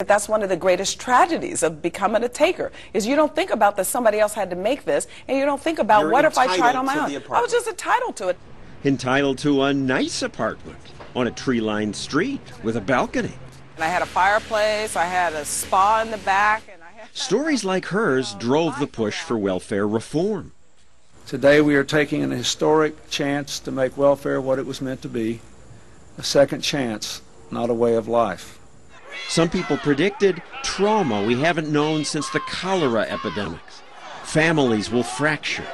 That's one of the greatest tragedies of becoming a taker, is you don't think about that somebody else had to make this, and you don't think about what if I tried on my own. I was just entitled to it. Entitled to a nice apartment on a tree-lined street with a balcony. And I had a fireplace, I had a spa in the back. And I had Stories like hers drove the push for welfare reform. Today we are taking an historic chance to make welfare what it was meant to be, a second chance, not a way of life. Some people predicted trauma we haven't known since the cholera epidemics. Families will fracture.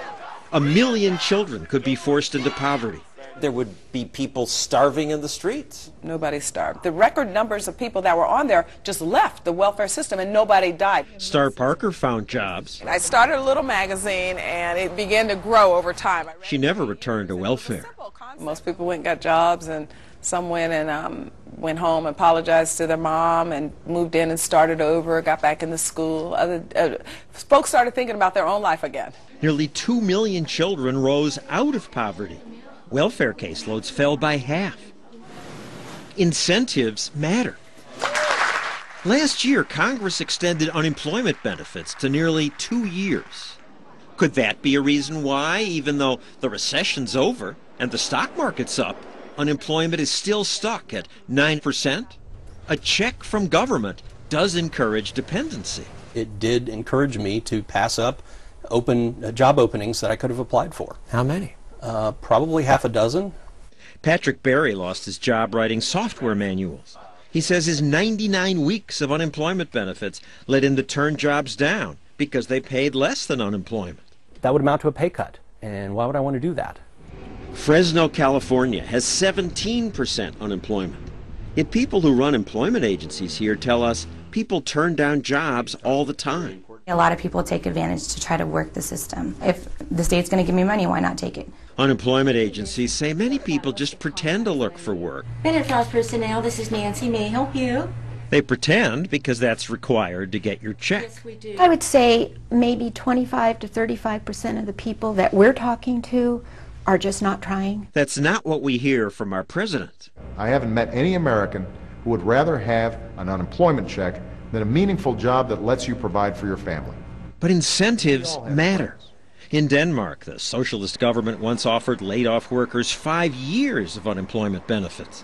1 million children could be forced into poverty. There would be people starving in the streets. Nobody starved. The record numbers of people that were on there just left the welfare system and nobody died. Star Parker found jobs. I started a little magazine and it began to grow over time. She never returned to welfare. Most people went and got jobs, and some went and went home, apologized to their mom, and moved in and started over, got back into school. Other folks started thinking about their own life again. Nearly 2 million children rose out of poverty. Welfare caseloads fell by half. Incentives matter. Last year, Congress extended unemployment benefits to nearly 2 years. Could that be a reason why, even though the recession's over and the stock market's up, unemployment is still stuck at 9%? A check from government does encourage dependency. It did encourage me to pass up job openings that I could have applied for. How many? Probably half a dozen. Patrick Berry lost his job writing software manuals. He says his 99 weeks of unemployment benefits led him to turn jobs down because they paid less than unemployment. That would amount to a pay cut, and why would I want to do that? Fresno, California has 17% unemployment. Yet people who run employment agencies here tell us people turn down jobs all the time. A lot of people take advantage to try to work the system. If the state's going to give me money, why not take it? Unemployment agencies say many people just pretend to look for work. Benefits personnel, this is Nancy. May I help you? They pretend because that's required to get your check. Yes, we do. I would say maybe 25 to 35% of the people that we're talking to are just not trying. That's not what we hear from our president. I haven't met any American who would rather have an unemployment check than a meaningful job that lets you provide for your family. But incentives matter. In Denmark, the socialist government once offered laid-off workers 5 years of unemployment benefits.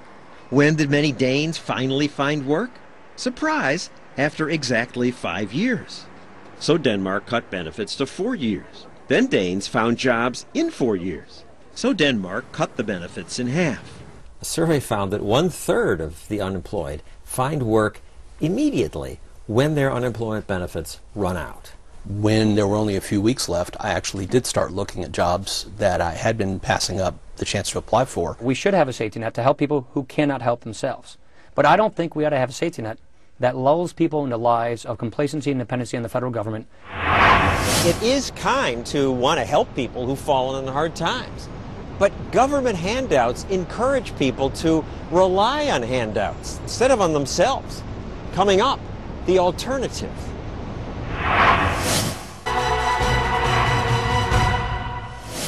When did many Danes finally find work? Surprise, after exactly 5 years. So Denmark cut benefits to 4 years. Then Danes found jobs in 4 years. So Denmark cut the benefits in half. A survey found that 1/3 of the unemployed find work immediately when their unemployment benefits run out. When there were only a few weeks left, I actually did start looking at jobs that I had been passing up the chance to apply for. We should have a safety net to help people who cannot help themselves. But I don't think we ought to have a safety net that lulls people into lives of complacency and dependency on the federal government. It is kind to want to help people who've fallen in hard times. But government handouts encourage people to rely on handouts instead of on themselves. Coming up, the alternative.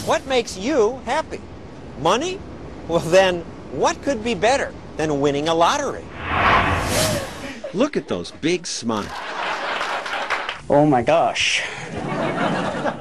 What makes you happy? Money? Well then, what could be better than winning a lottery? Look at those big smiles. Oh my gosh.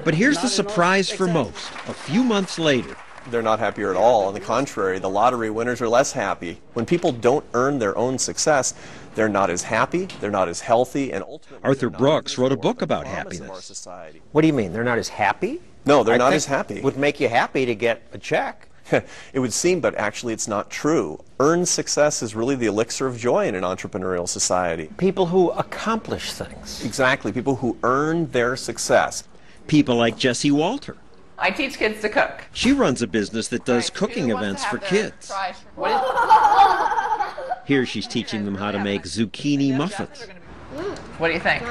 But here's the surprise for most. A few months later, they're not happier at all. On the contrary, the lottery winners are less happy. When people don't earn their own success, they're not as happy, they're not as healthy, and ultimately Arthur Brooks wrote a book about happiness. What do you mean? They're not as happy? No, they're not as happy. It would make you happy to get a check. It would seem, but actually it's not true. Earned success is really the elixir of joy in an entrepreneurial society. People who accomplish things. Exactly, people who earn their success. People like Jessie Walter. I teach kids to cook. She runs a business that does cooking events for kids. Here she's teaching them how to make zucchini muffins. What do you think?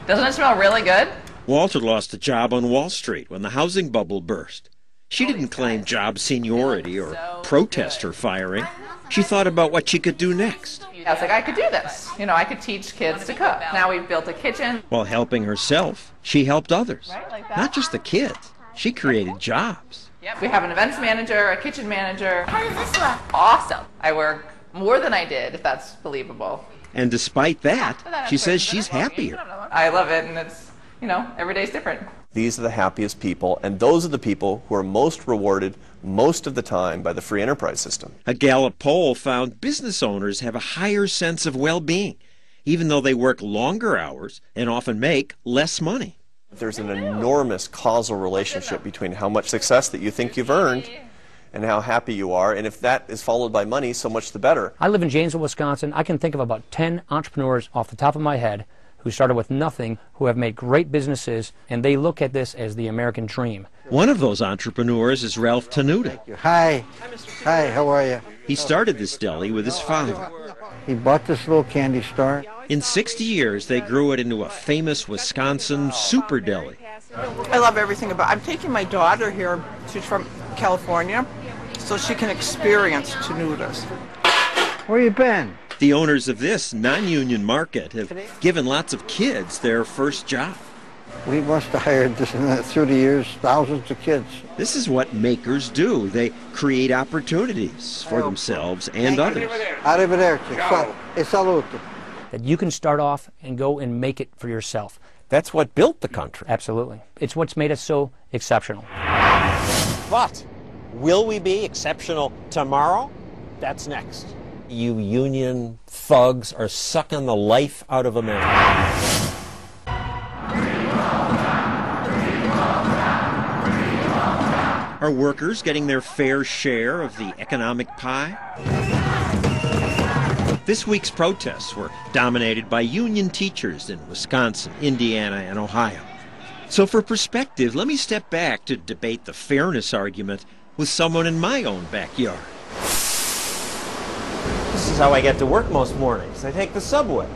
Doesn't it smell really good? Walter lost a job on Wall Street when the housing bubble burst. She didn't claim job seniority or protest her firing. She thought about what she could do next. I was like, I could do this. You know, I could teach kids to cook. Now we've built a kitchen. While helping herself, she helped others. Not just the kids. She created jobs. Yep. We have an events manager, a kitchen manager. How does this look? Awesome. I work more than I did, if that's believable. And despite that, she says she's happier. I love it, and it's, every day's different. These are the happiest people, and those are the people who are most rewarded most of the time by the free enterprise system. A Gallup poll found business owners have a higher sense of well-being, even though they work longer hours and often make less money. There's an enormous causal relationship between how much success that you think you've earned and how happy you are, and if that is followed by money, so much the better. I live in Janesville, Wisconsin. I can think of about 10 entrepreneurs off the top of my head who started with nothing, who have made great businesses, and they look at this as the American dream. One of those entrepreneurs is Ralph Tenuta. Hi. Hi, how are you? He started this deli with his father. He bought this little candy store. In 60 years, they grew it into a famous Wisconsin super deli. I love everything about it. I'm taking my daughter here, she's from California, so she can experience Tenuta's. Where you been? The owners of this non-union market have given lots of kids their first job. We must have hired through the years thousands of kids. This is what makers do. They create opportunities for themselves and others. Arrivederci. Salute. That you can start off and go and make it for yourself. That's what built the country. Absolutely. It's what's made us so exceptional. But will we be exceptional tomorrow? That's next. You union thugs are sucking the life out of America. Are workers getting their fair share of the economic pie? This week's protests were dominated by union teachers in Wisconsin, Indiana, and Ohio. So for perspective, let me step back to debate the fairness argument with someone in my own backyard. This is how I get to work most mornings. I take the subway.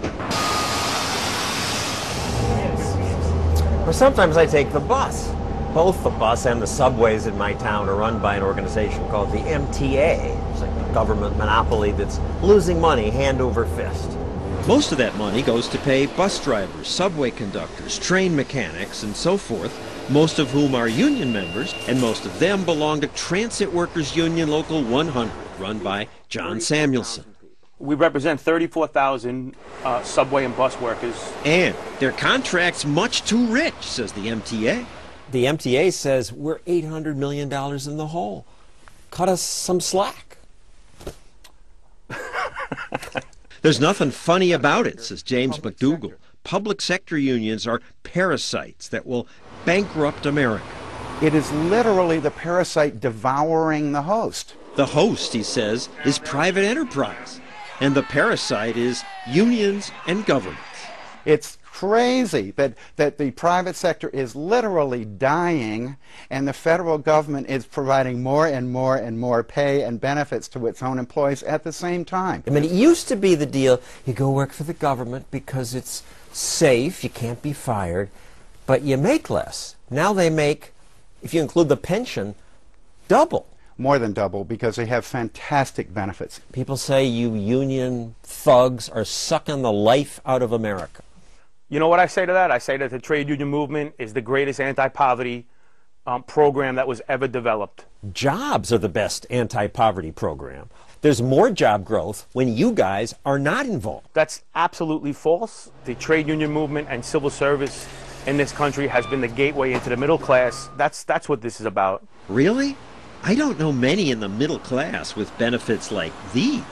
Or sometimes I take the bus. Both the bus and the subways in my town are run by an organization called the MTA. It's like a government monopoly that's losing money hand over fist. Most of that money goes to pay bus drivers, subway conductors, train mechanics, and so forth, most of whom are union members, and most of them belong to Transit Workers Union Local 100, run by John Samuelson. We represent 34,000 subway and bus workers. And their contract's much too rich, says the MTA. The MTA says we're $800 million in the hole. Cut us some slack. There's nothing funny about it, says James McDougall. Public sector unions are parasites that will bankrupt America. It is literally the parasite devouring the host. The host, he says, is private enterprise, and the parasite is unions and governments. It's crazy that the private sector is literally dying, and the federal government is providing more and more and more pay and benefits to its own employees at the same time. I mean, it used to be the deal, you go work for the government because it's safe, you can't be fired, but you make less. Now they make, if you include the pension, double. More than double, because they have fantastic benefits. People say you union thugs are sucking the life out of America. You know what I say to that? I say that the trade union movement is the greatest anti-poverty program that was ever developed. Jobs are the best anti-poverty program. There's more job growth when you guys are not involved. That's absolutely false. The trade union movement and civil service in this country has been the gateway into the middle class. That's what this is about. Really? I don't know many in the middle class with benefits like these.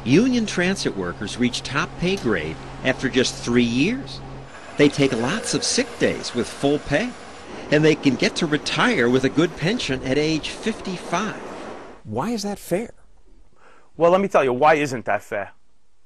Union transit workers reach top pay grade after just 3 years. They take lots of sick days with full pay, and they can get to retire with a good pension at age 55. Why is that fair? Well, let me tell you, why isn't that fair?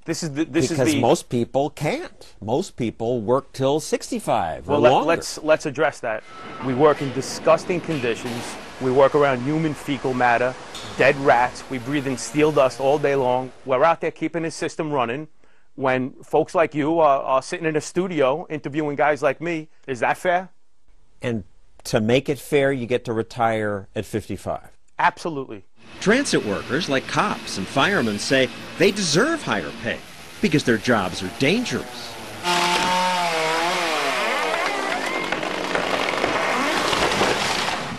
Because most people can't. Most people work till 65 or longer. Let's address that. We work in disgusting conditions. We work around human fecal matter, dead rats. We breathe in steel dust all day long. We're out there keeping the system running. When folks like you are sitting in a studio interviewing guys like me, is that fair? And to make it fair, you get to retire at 55. Absolutely. Transit workers, like cops and firemen, say they deserve higher pay because their jobs are dangerous.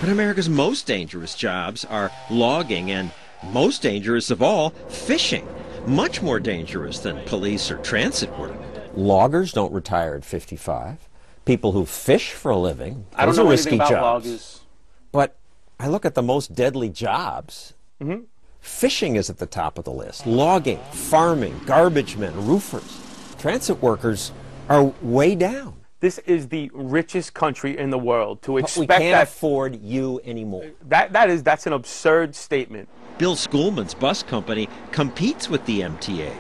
But America's most dangerous jobs are logging and, most dangerous of all, fishing. much more dangerous than police or transit work. Loggers don't retire at 55. People who fish for a living, I don't those are know risky anything about jobs. loggers. But I look at the most deadly jobs. Mm-hmm. Fishing is at the top of the list. Logging, farming, garbage men, roofers. Transit workers are way down. This is the richest country in the world. To But expect we can't that afford you anymore. that's an absurd statement. Bill Schoolman's bus company competes with the MTA.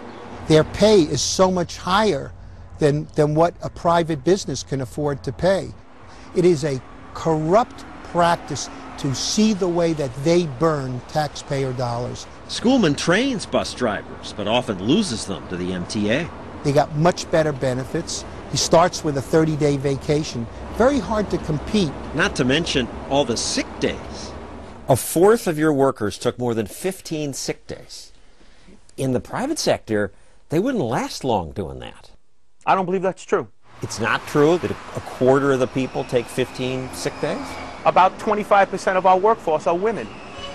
Their pay is so much higher than what a private business can afford to pay. It is a corrupt practice to see the way that they burn taxpayer dollars. Schoolman trains bus drivers, but often loses them to the MTA. They got much better benefits. He starts with a 30-day vacation. Very hard to compete. Not to mention all the sick days. A fourth of your workers took more than 15 sick days. In the private sector, they wouldn't last long doing that. I don't believe that's true. It's not true that a quarter of the people take 15 sick days? About 25% of our workforce are women.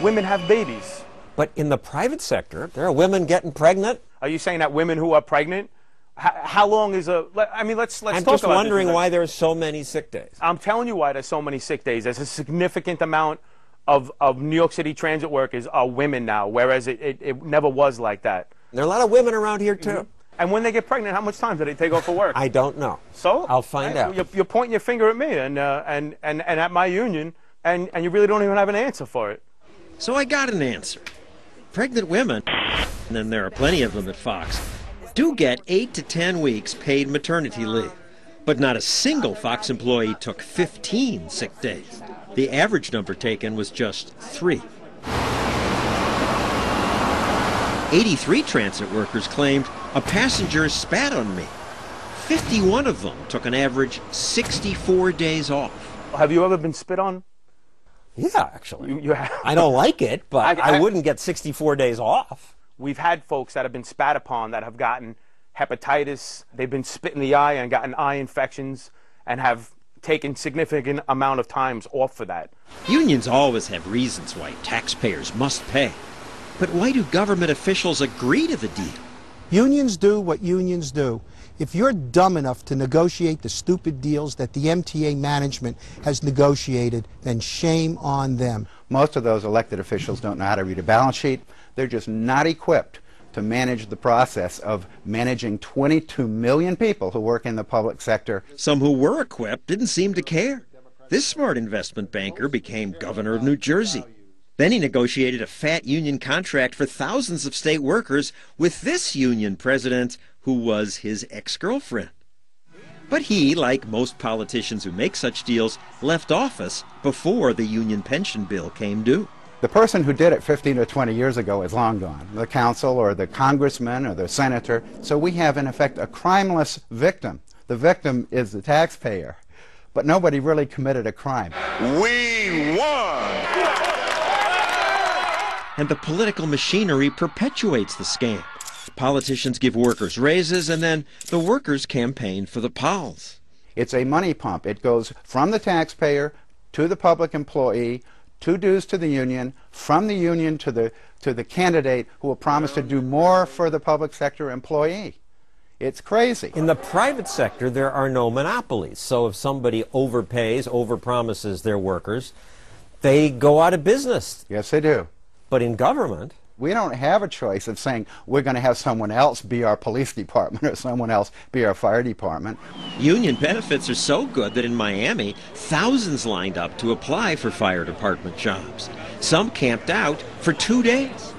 Women have babies. But in the private sector, there are women getting pregnant. Are you saying that women who are pregnant, how long is a, I mean, let's talk about this. I'm just wondering why there are so many sick days. I'm telling you why there's so many sick days. There's a significant amount of New York City transit workers are women now, whereas it never was like that. There are a lot of women around here, too. Mm-hmm. And when they get pregnant, how much time do they take off for work? I don't know. So? I'll find out. You're pointing your finger at me and at my union, and you really don't even have an answer for it. So I got an answer. Pregnant women, and then there are plenty of them at Fox, do get 8 to 10 weeks paid maternity leave. But not a single Fox employee took 15 sick days. The average number taken was just 3. 83 transit workers claimed a passenger spat on me. 51 of them took an average 64 days off. Have you ever been spit on? Yeah, actually. You have. I don't like it, but I wouldn't get 64 days off. We've had folks that have been spat upon that have gotten hepatitis. They've been spit in the eye and gotten eye infections and have taken significant amount of times off for that. Unions always have reasons why taxpayers must pay. But why do government officials agree to the deal? Unions do what unions do. If you're dumb enough to negotiate the stupid deals that the MTA management has negotiated, then shame on them. Most of those elected officials don't know how to read a balance sheet. They're just not equipped to manage the process of managing 22 million people who work in the public sector. Some who were equipped didn't seem to care. This smart investment banker became governor of New Jersey. Then he negotiated a fat union contract for thousands of state workers with this union president, who was his ex-girlfriend. But he, like most politicians who make such deals, left office before the union pension bill came due. The person who did it 15 or 20 years ago is long gone. The council or the congressman or the senator. So we have, in effect, a crimeless victim. The victim is the taxpayer. But nobody really committed a crime. We won! And the political machinery perpetuates the scam. Politicians give workers raises, and then the workers campaign for the POLs. It's a money pump. It goes from the taxpayer to the public employee, to dues to the union, from the union to the candidate who will promise to do more for the public sector employee. It's crazy. In the private sector, there are no monopolies. So if somebody overpays, overpromises their workers, they go out of business. Yes, they do. But in government, we don't have a choice of saying we're going to have someone else be our police department or someone else be our fire department. Union benefits are so good that in Miami, thousands lined up to apply for fire department jobs. Some camped out for 2 days.